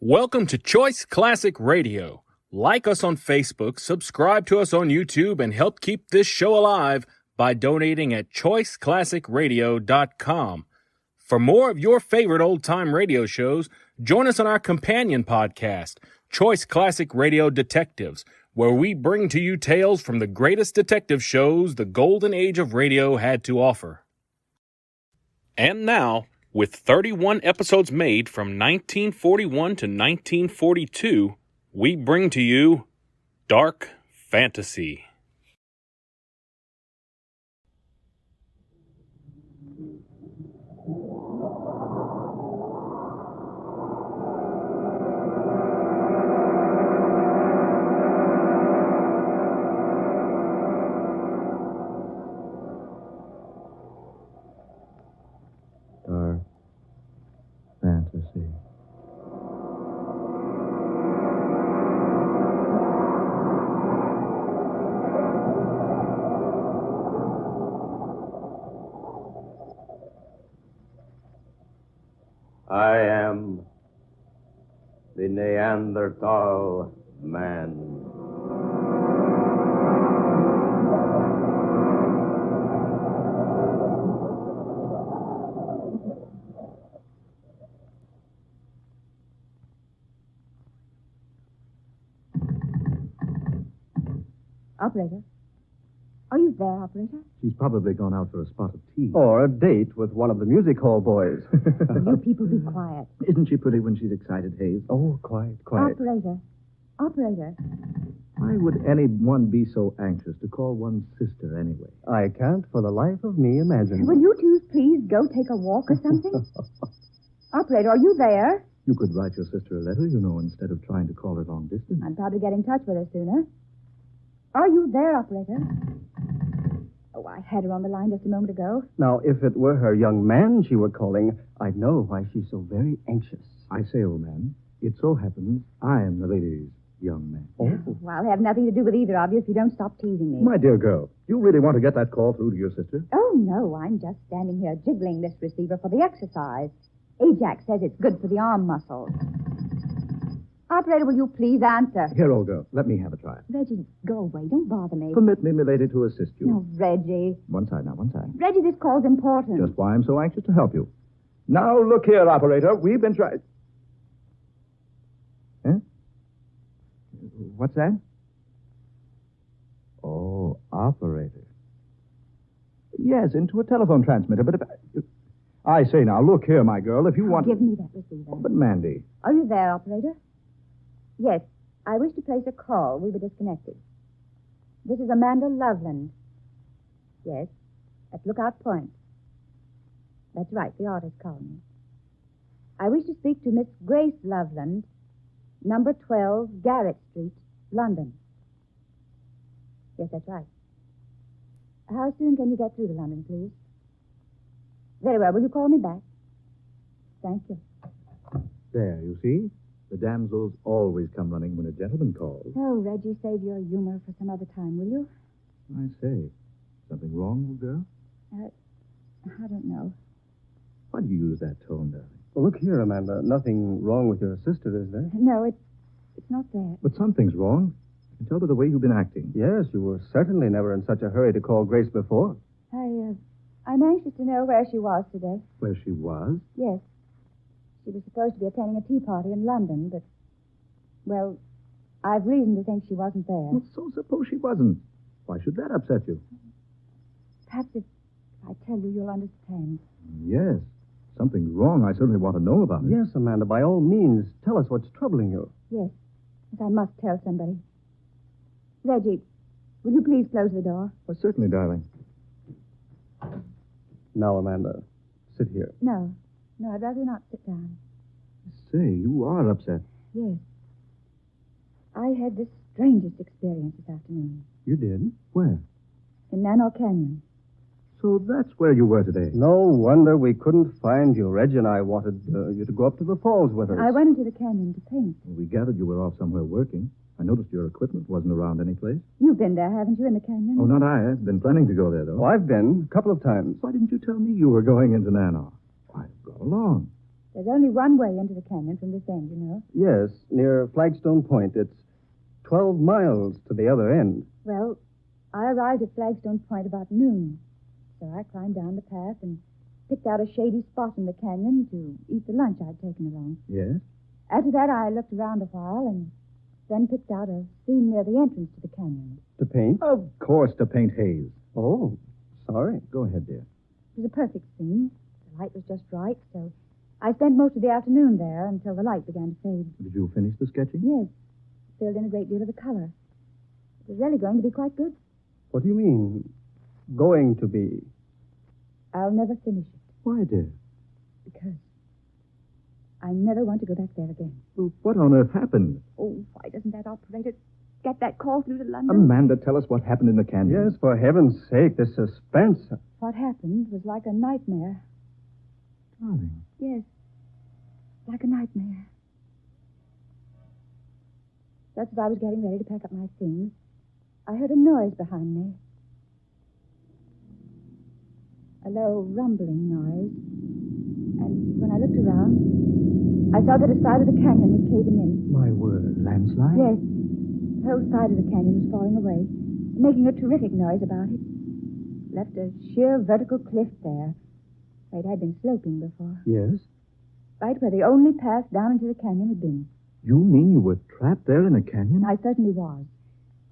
Welcome to Choice Classic Radio. Like us on Facebook, subscribe to us on YouTube, and help keep this show alive by donating at choiceclassicradio.com. For more of your favorite old-time radio shows, join us on our companion podcast, Choice Classic Radio Detectives, where we bring to you tales from the greatest detective shows the golden age of radio had to offer. And now, with 31 episodes made from 1941 to 1942, we bring to you Dark Fantasy. Dark Fantasy. I am the Neanderthal man. Operator? Are you there, operator? She's probably gone out for a spot of tea. Or a date with one of the music hall boys. You people be quiet. Isn't she pretty when she's excited, Hayes? Oh, quiet. Operator. Why would anyone be so anxious to call one's sister anyway? I can't for the life of me imagine. Will you two please go take a walk or something? Operator, are you there? You could write your sister a letter, you know, instead of trying to call her long distance. I'd probably get in touch with her sooner. Are you there, operator? Oh, I had her on the line just a moment ago. Now, if it were her young man she were calling, I'd know why she's so very anxious. I say, old man, it so happens I am the lady's young man. Oh. Well, I'll have nothing to do with either of you if you don't stop teasing me. My dear girl, you really want to get that call through to your sister? Oh, no, I'm just standing here jiggling this receiver for the exercise. Ajax says it's good for the arm muscles. Operator, will you please answer? Here, old girl, let me have a try. Reggie, go away. Don't bother me. Permit me, milady, to assist you. No, Reggie. One side now, one side. Reggie, this call's important. Just why I'm so anxious to help you. Now, look here, operator. We've been trying... Huh? What's that? Oh, operator. Yes, into a telephone transmitter, but if... I say now, look here, my girl, if you want... Give me that receiver. But, Mandy... Are you there, operator? Yes, I wish to place a call. We were disconnected. This is Amanda Loveland. Yes, at Lookout Point. That's right, the artist called me. I wish to speak to Miss Grace Loveland, number 12, Garrett Street, London. Yes, that's right. How soon can you get through to London, please? Very well. Will you call me back? Thank you. There, you see? The damsels always come running when a gentleman calls. Oh, Reggie, save your humor for some other time, will you? I say, something wrong, old girl? I don't know. Why do you use that tone, darling? Well, look here, Amanda. Nothing wrong with your sister, is there? No, it's not that. But something's wrong. I can tell by the way you've been acting. Yes, you were certainly never in such a hurry to call Grace before. I'm anxious to know where she was today. Where she was? Yes. She was supposed to be attending a tea party in London, but, well, I've reason to think she wasn't there. Well, so suppose she wasn't. Why should that upset you? Perhaps if I tell you, you'll understand. Yes. Something's wrong. I certainly want to know about it. Yes, Amanda, by all means, tell us what's troubling you. Yes. Yes, I must tell somebody. Reggie, will you please close the door? Well, certainly, darling. Now, Amanda, sit here. No, I'd rather not sit down. Say, you are upset. Yes. I had the strangest experience this afternoon. You did? Where? In Nano Canyon. So that's where you were today. No wonder we couldn't find you. Reggie and I wanted you to go up to the falls with us. I went into the canyon to paint. Well, we gathered you were off somewhere working. I noticed your equipment wasn't around any place. You've been there, haven't you, in the canyon? Oh, not I. I've been planning to go there, though. Oh, I've been a couple of times. Why didn't you tell me you were going into Nano? Why, go along. There's only one way into the canyon from this end, you know. Yes, near Flagstone Point. It's 12 miles to the other end. Well, I arrived at Flagstone Point about noon. So I climbed down the path and picked out a shady spot in the canyon to eat the lunch I'd taken along. Yes? After that, I looked around a while and then picked out a scene near the entrance to the canyon. To paint? Of course, to paint haze. Oh, sorry. Go ahead, dear. It was a perfect scene. The light was just right, so I spent most of the afternoon there until the light began to fade. Did you finish the sketching? Yes, filled in a great deal of the color. It was really going to be quite good. What do you mean, going to be? I'll never finish it Why, dear? because I never want to go back there again. Well, what on earth happened? Oh, why doesn't that operator get that call through to London? Amanda, tell us what happened in the canyon. Yes, for heaven's sake, the suspense. What happened was like a nightmare. Darling. Yes, like a nightmare. Just as I was getting ready to pack up my things, I heard a noise behind me. A low rumbling noise. And when I looked around, I saw that a side of the canyon was caving in. My word. Landslide? Yes, the whole side of the canyon was falling away, making a terrific noise about it. Left a sheer vertical cliff there. It had been sloping before. Yes? Right where the only path down into the canyon had been. You mean you were trapped there in a canyon? I certainly was.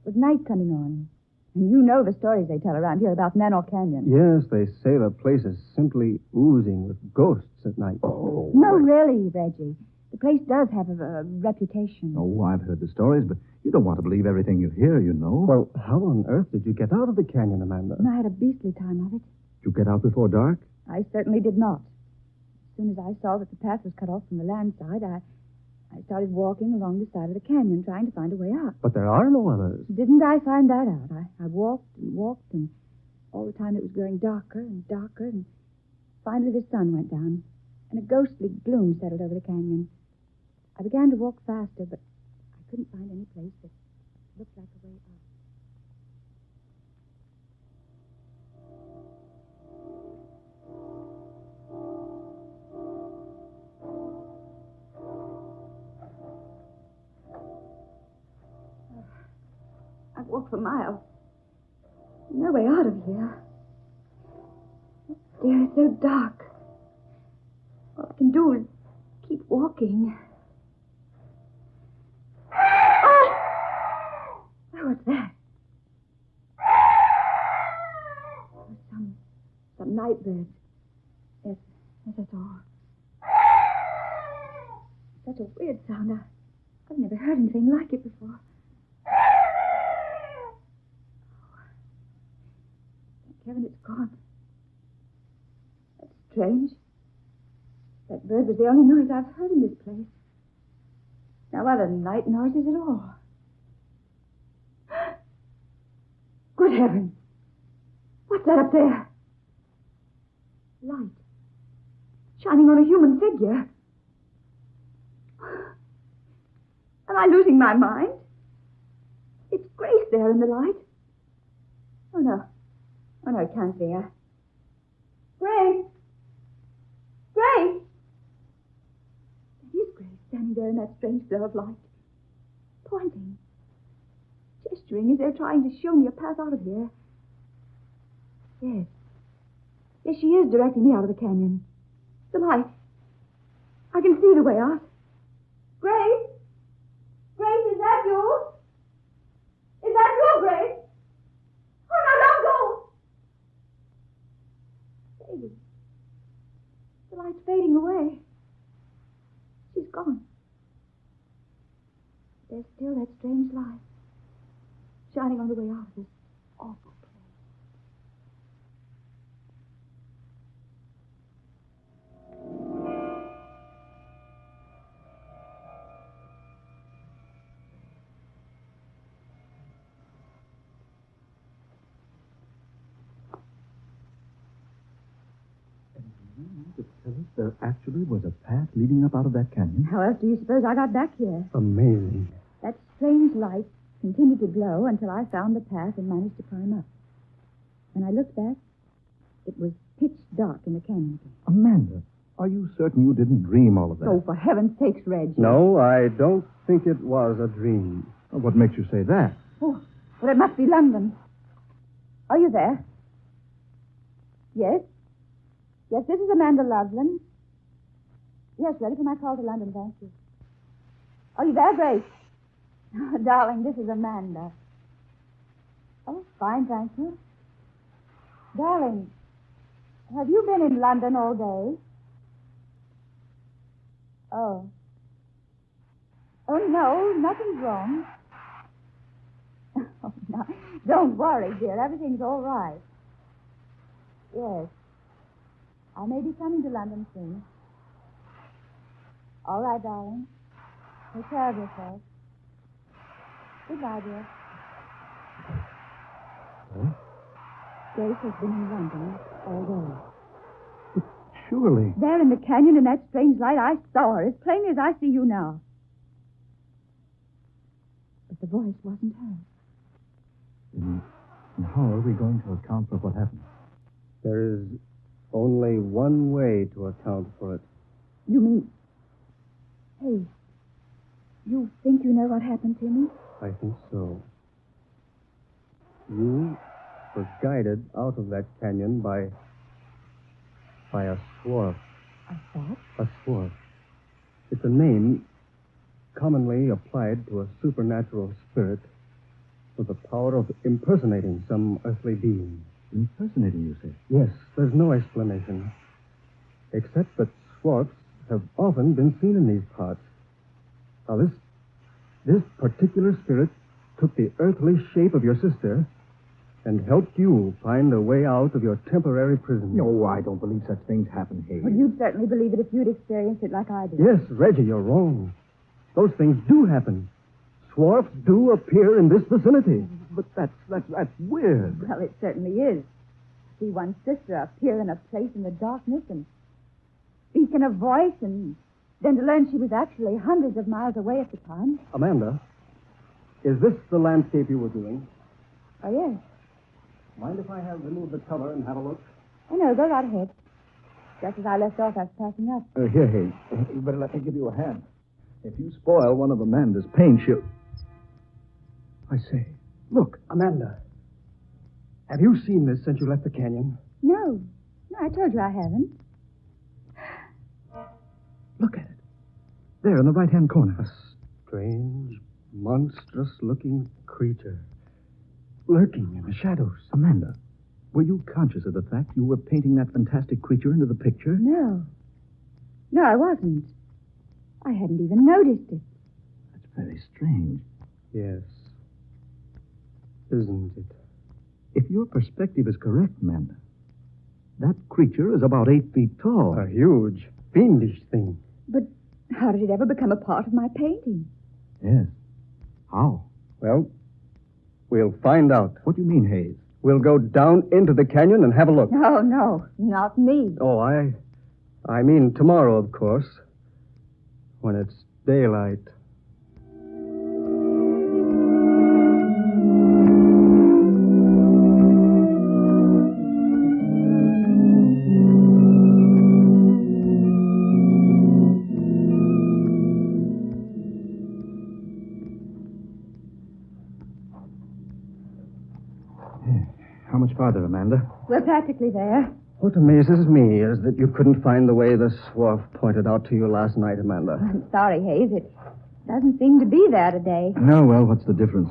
It was night coming on. And you know the stories they tell around here about Neanderthal Canyon. Yes, they say the place is simply oozing with ghosts at night. Oh. No, really, Reggie. The place does have a reputation. Oh, I've heard the stories, but you don't want to believe everything you hear, you know. Well, how on earth did you get out of the canyon, Amanda? I had a beastly time of it. Did you get out before dark? I certainly did not. As soon as I saw that the path was cut off from the land side, I started walking along the side of the canyon, trying to find a way out. But there are no others. Didn't I find that out? I walked and walked, and all the time it was growing darker and darker, and finally the sun went down, and a ghostly gloom settled over the canyon. I began to walk faster, but I couldn't find any place that looked like a way out. I've walked for miles. No way out of here. Dear, it's so dark. All I can do is keep walking. Oh, what's that? Oh, some night birds. Yes, that's all. Such a weird sound. I've never heard anything like it before. Kevin, it's gone. That's strange. That bird was the only noise I've heard in this place. No other night noises at all. Good heavens. What's that up there? Light. Shining on a human figure. Am I losing my mind? It's Grace there in the light. Oh, no. Oh, no, it can't be her. Grace! Grace! It is Grace standing there in that strange glow of light. Pointing. Gesturing as though trying to show me a path out of here. Yes. Yes, she is directing me out of the canyon. The light. I can see the way out. Grace? Grace, is that you? Is that you, Grace? Oh, no, don't go! Fading. The light's fading away. She's gone. There's still that strange light shining on the way out of this awful place. To tell us there actually was a path leading up out of that canyon? How else do you suppose I got back here? Amazing. That strange light continued to glow until I found the path and managed to climb up. When I looked back, it was pitch dark in the canyon again. Amanda, Are you certain you didn't dream all of that? Oh, for heaven's sakes, Reg. No, I don't think it was a dream. What makes you say that? Oh, well, it must be London. Are you there? Yes? Yes, this is Amanda Loveland. Yes, ready for my call to London, thank you. Are you there, Grace? Oh, darling, this is Amanda. Oh, fine, thank you. Darling, have you been in London all day? Oh. Oh, no, nothing's wrong. Oh, no. Don't worry, dear. Everything's all right. Yes. I may be coming to London soon. All right, darling. Take care of yourself. Goodbye, dear. Huh? Grace has been in London all day. Surely. There in the canyon in that strange light, I saw her as plainly as I see you now. But the voice wasn't hers. Then how are we going to account for what happened? There is only one way to account for it. You mean... Hey, you think you know what happened to me? I think so. You were guided out of that canyon by a swarf. A what? A swarf. It's a name commonly applied to a supernatural spirit with the power of impersonating some earthly being. Impersonating, you say? Yes, there's no explanation. Except that swarfs have often been seen in these parts. Now, this particular spirit took the earthly shape of your sister and helped you find a way out of your temporary prison. No, I don't believe such things happen, Hayes. Well, you'd certainly believe it if you'd experienced it like I did. Yes, Reggie, you're wrong. Those things do happen. Swarfs do appear in this vicinity. But that's weird. Well, it certainly is. See one's sister appear in a place in the darkness and speak in a voice, and then to learn she was actually hundreds of miles away at the time. Amanda, is this the landscape you were doing? Oh, yes. Mind if I have removed the cover and have a look? Oh, no, go right ahead. Just as I left off, I was packing up. Here, Hayes. You better let me give you a hand. If you spoil one of Amanda's paints, she'll... I say, look. Amanda, have you seen this since you left the canyon? No. No, I told you I haven't. Look at it. There in the right-hand corner. A strange, monstrous-looking creature lurking in the shadows. Amanda, were you conscious of the fact you were painting that fantastic creature into the picture? No. No, I wasn't. I hadn't even noticed it. That's very strange. Yes. Isn't it? If your perspective is correct, Amanda, that creature is about 8 feet tall. A huge, fiendish thing. But how did it ever become a part of my painting? Yes. How? Well, we'll find out. What do you mean, Hayes? We'll go down into the canyon and have a look. No, no, not me. Oh, I mean tomorrow, of course. When it's daylight. How much farther, Amanda? We're practically there. What amazes me is that you couldn't find the way the swarf pointed out to you last night, Amanda. I'm sorry, Hayes. It doesn't seem to be there today. No, well, what's the difference?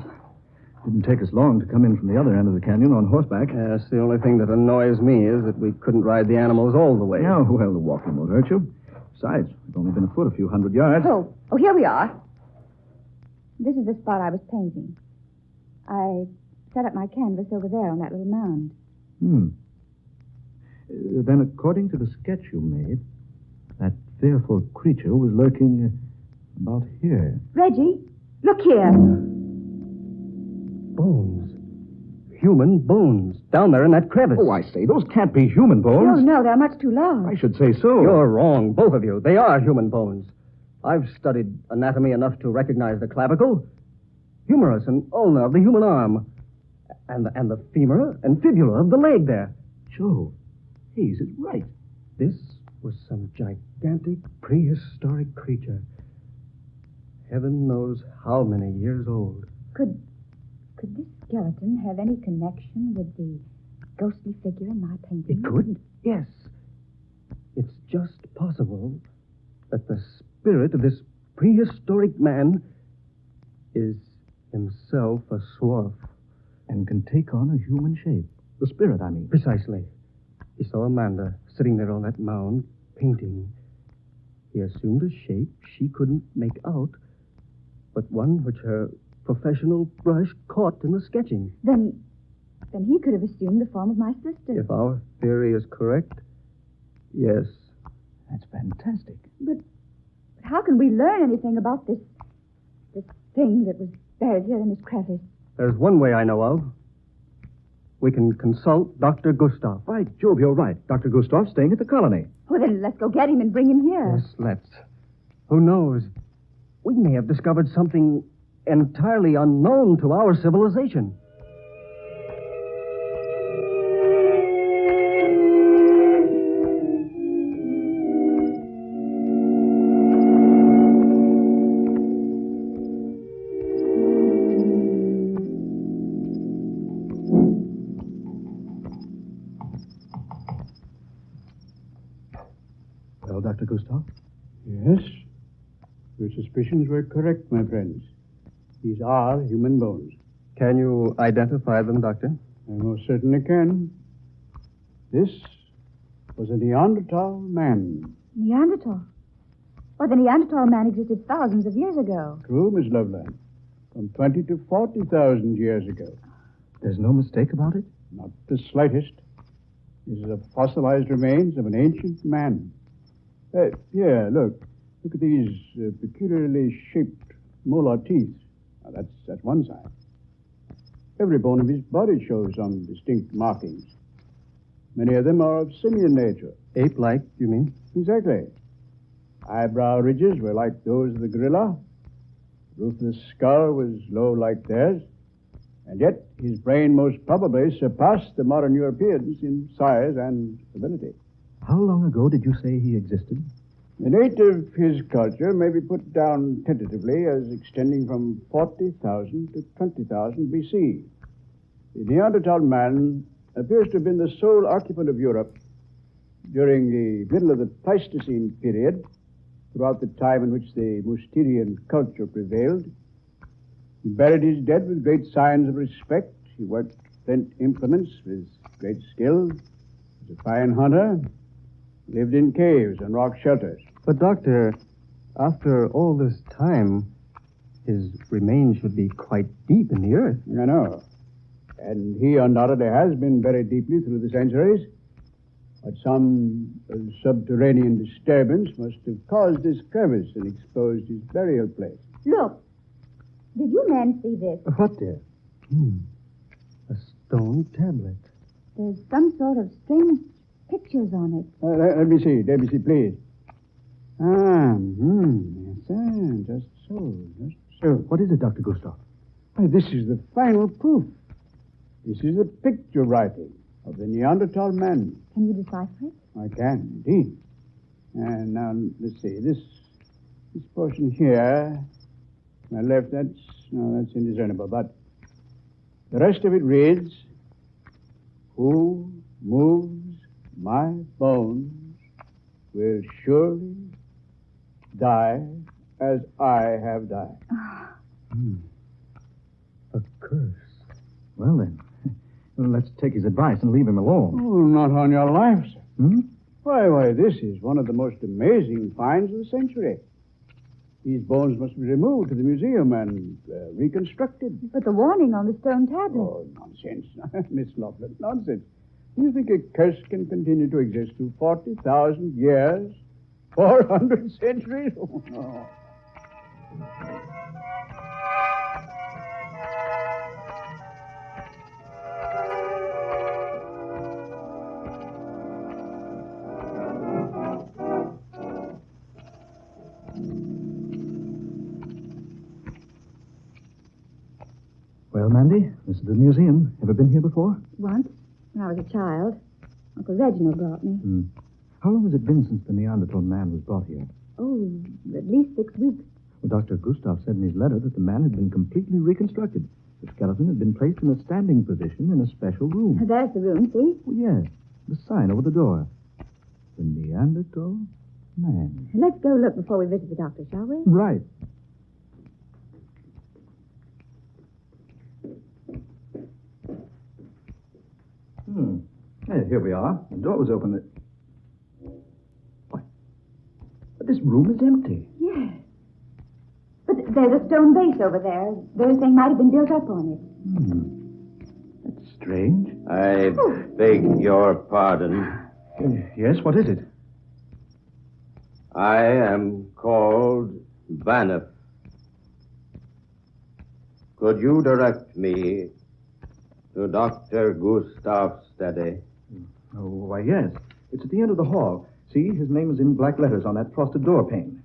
Didn't take us long to come in from the other end of the canyon on horseback. Yes, the only thing that annoys me is that we couldn't ride the animals all the way. Oh, well, the walking won't hurt you. Besides, we've only been afoot a few hundred yards. Oh, here we are. This is the spot I was painting. I set up my canvas over there on that little mound. Then, according to the sketch you made, that fearful creature was lurking about here. Reggie, look here. Bones. Human bones. Down there in that crevice. Oh, I say, those can't be human No, bones. no, they're much too large. I should say so. You're wrong, both of you. They are human bones. I've studied anatomy enough to recognize the clavicle, humerus, and ulna of the human arm, and the femur and fibula of the leg there. Joe, Hayes is right. This was some gigantic prehistoric creature. Heaven knows how many years old. Could this skeleton have any connection with the ghostly figure in my painting? It could, yes. It's just possible that the spirit of this prehistoric man is himself a swarf. And can take on a human shape. The spirit, I mean. Precisely. He saw Amanda sitting there on that mound, painting. He assumed a shape she couldn't make out, but one which her professional brush caught in the sketching. Then he could have assumed the form of my sister. If our theory is correct, yes. That's fantastic. But how can we learn anything about this thing that was buried here in this crevice? There's one way I know of. We can consult Dr. Gustav. By Jove, you're right. Dr. Gustav's staying at the colony. Well, then let's go get him and bring him here. Yes, let's. Who knows? We may have discovered something entirely unknown to our civilization. Well, Dr. Gustav? Yes. Your suspicions were correct, my friends. These are human bones. Can you identify them, Doctor? I most certainly can. This was a Neanderthal man. Neanderthal? Well, the Neanderthal man existed thousands of years ago. True, Miss Loveland. From 20 to 40,000 years ago. There's no mistake about it? Not the slightest. This is a fossilized remains of an ancient man. Here, look. Look at these peculiarly shaped molar teeth. Now, that's one side. Every bone of his body shows some distinct markings. Many of them are of simian nature. Ape-like, you mean? Exactly. Eyebrow ridges were like those of the gorilla. Roof of the skull was low like theirs. And yet, his brain most probably surpassed the modern Europeans in size and ability. How long ago did you say he existed? The date of his culture may be put down tentatively as extending from 40,000 to 20,000 B.C. The Neanderthal man appears to have been the sole occupant of Europe during the middle of the Pleistocene period, throughout the time in which the Mousterian culture prevailed. He buried his dead with great signs of respect. He worked flint implements with great skill. He was a fine hunter. Lived in caves and rock shelters. But, Doctor, after all this time, his remains should be quite deep in the earth. I know. And he undoubtedly has been buried deeply through the centuries. But some subterranean disturbance must have caused this crevice and exposed his burial place. Look. Did you men see this? What, dear? A stone tablet. There's some sort of strange pictures on it. Let me see, please. Yes, just so. What is it, Dr. Gustav? Why, this is the final proof. This is the picture writing of the Neanderthal man. Can you decipher it? I can, indeed. And now, let's see, this portion here, my left, that's indiscernible, but the rest of it reads, "Who moves my bones will surely die as I have died." A curse. Well, then, let's take his advice and leave him alone. Oh, not on your life, sir. Hmm? Why, this is one of the most amazing finds of the century. These bones must be removed to the museum and reconstructed. But the warning on the stone tablet. Oh, nonsense. Miss Loveland, nonsense. Do you think a curse can continue to exist through 40,000 years? 400 centuries? Oh, no. Well, Mandy, this is the museum. Ever been here before? Once, when I was a child. Uncle Reginald brought me. How long has it been since the Neanderthal man was brought here? Oh, at least 6 weeks. Well, Dr. Gustav said in his letter that the man had been completely reconstructed. The skeleton had been placed in a standing position in a special room. There's the room, see? Well, yes, the sign over the door. The Neanderthal man. Let's go look before we visit the doctor, shall we? Right. Hey, here we are. The door was open. Why? But this room is empty. Yes. But there's a stone base over there. Their thing might have been built up on it. That's strange. I beg your pardon. Yes, what is it? I am called Vanif. Could you direct me to Dr. Gustav's study? Oh, why, yes. It's at the end of the hall. See, his name is in black letters on that frosted door pane.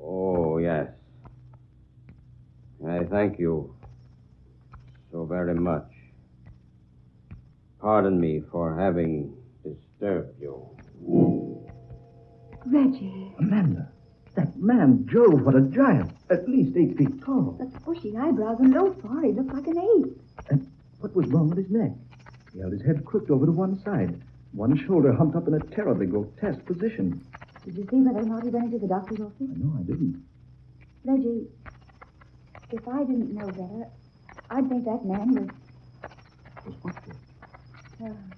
Oh, yes. I thank you so very much. Pardon me for having disturbed you. Reggie. Amanda, that man, Jove, what a giant. At least 8 feet tall. Those bushy eyebrows and low forehead look like an ape. And what was wrong with his neck? He held his head crooked over to one side, one shoulder humped up in a terribly grotesque position. Did you see whether or not he went into the doctor's office? No, I didn't. Reggie, if I didn't know better, I'd think that man was... Was what?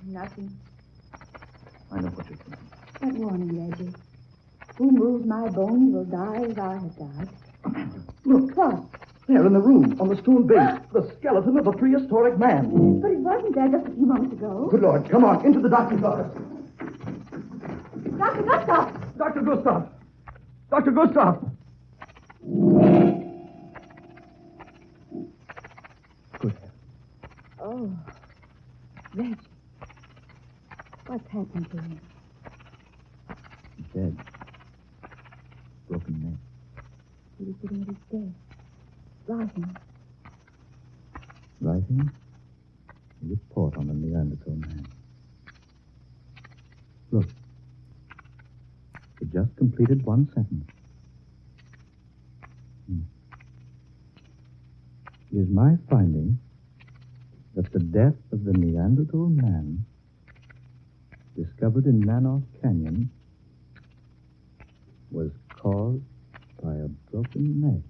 Nothing. I know what you're thinking. That warning, Reggie. Who moves my bones will die as I have died. Amanda, look. What? There in the room, on the stone base, the skeleton of a prehistoric man. But it wasn't there just a few moments ago. Good Lord, come on, into the doctor's office. Dr. Gustav! Dr. Gustav! Dr. Gustav! Good heavens. Oh, Reggie. What's happened to him? He's dead. Broken neck. He was sitting at his desk, writing. Writing a report on the Neanderthal man. Look. He just completed one sentence. It is my finding that the death of the Neanderthal man discovered in Manoff Canyon was caused by a broken neck.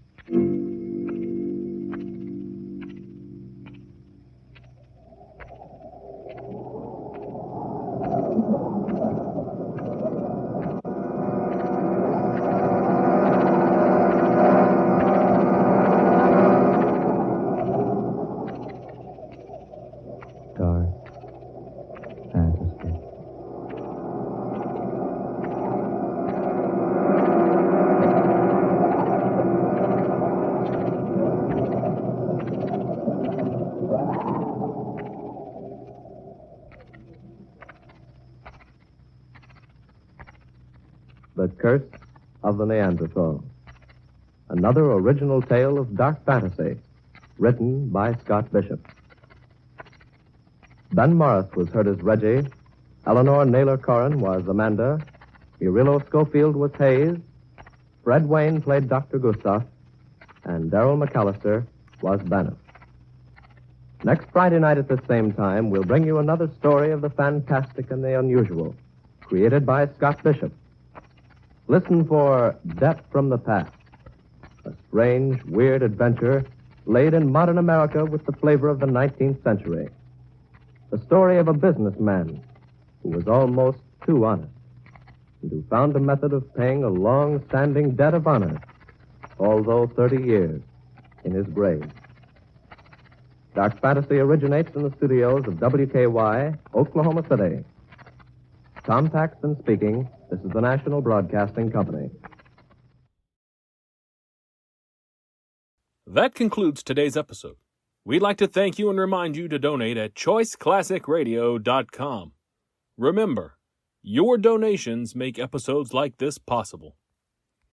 Dark fantasy. The Curse of the Neanderthal. Another original tale of dark fantasy, written by Scott Bishop. Ben Morris was heard as Reggie, Eleanor Naylor Corrin was Amanda, Murillo Schofield was Hayes, Fred Wayne played Dr. Gustav, and Darrell McAllister was Bannock. Next Friday night at the same time, we'll bring you another story of the fantastic and the unusual, created by Scott Bishop. Listen for Death from the Past, a strange, weird adventure laid in modern America with the flavor of the 19th century. The story of a businessman who was almost too honest and who found a method of paying a long-standing debt of honor, although 30 years in his grave. Dark Fantasy originates in the studios of WKY, Oklahoma City. Tom Paxton speaking. This is the National Broadcasting Company. That concludes today's episode. We'd like to thank you and remind you to donate at choiceclassicradio.com. Remember, your donations make episodes like this possible.